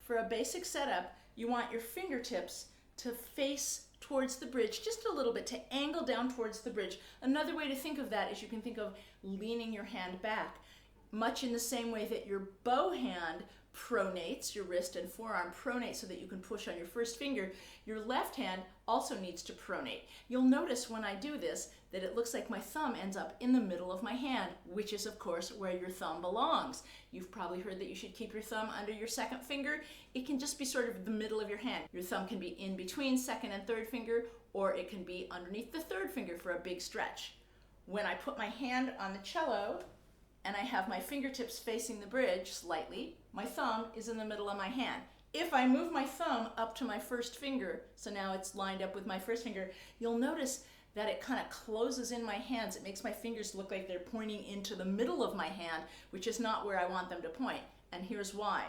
For a basic setup, you want your fingertips to face towards the bridge just a little bit, to angle down towards the bridge. Another way to think of that is you can think of leaning your hand back, much in the same way that your bow hand pronates, your wrist and forearm pronate so that you can push on your first finger. Your left hand also needs to pronate. You'll notice when I do this that it looks like my thumb ends up in the middle of my hand, which is of course where your thumb belongs. You've probably heard that you should keep your thumb under your second finger. It can just be sort of the middle of your hand. Your thumb can be in between second and third finger, or it can be underneath the third finger for a big stretch. When I put my hand on the cello and I have my fingertips facing the bridge slightly, my thumb is in the middle of my hand. If I move my thumb up to my first finger, so now it's lined up with my first finger, you'll notice that it kind of closes in my hands. It makes my fingers look like they're pointing into the middle of my hand, which is not where I want them to point. And here's why.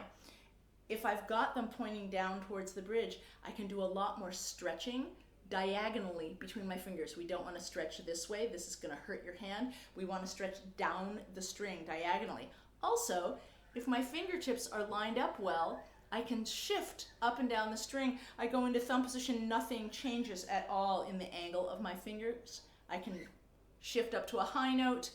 If I've got them pointing down towards the bridge, I can do a lot more stretching diagonally between my fingers. We don't want to stretch this way. This is going to hurt your hand. We want to stretch down the string diagonally. Also, if my fingertips are lined up well, I can shift up and down the string. I go into thumb position, nothing changes at all in the angle of my fingers. I can shift up to a high note.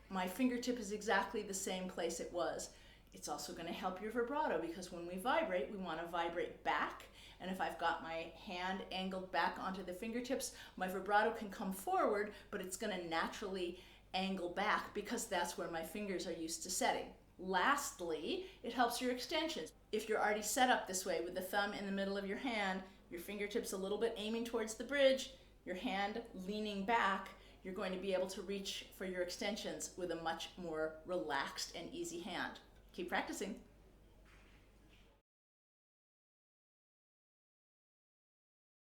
My fingertip is exactly the same place it was. It's also going to help your vibrato because when we vibrate, we want to vibrate back. And if I've got my hand angled back onto the fingertips, my vibrato can come forward, but it's going to naturally angle back because that's where my fingers are used to setting. Lastly, it helps your extensions. If you're already set up this way with the thumb in the middle of your hand, your fingertips a little bit aiming towards the bridge, your hand leaning back, you're going to be able to reach for your extensions with a much more relaxed and easy hand. Keep practicing.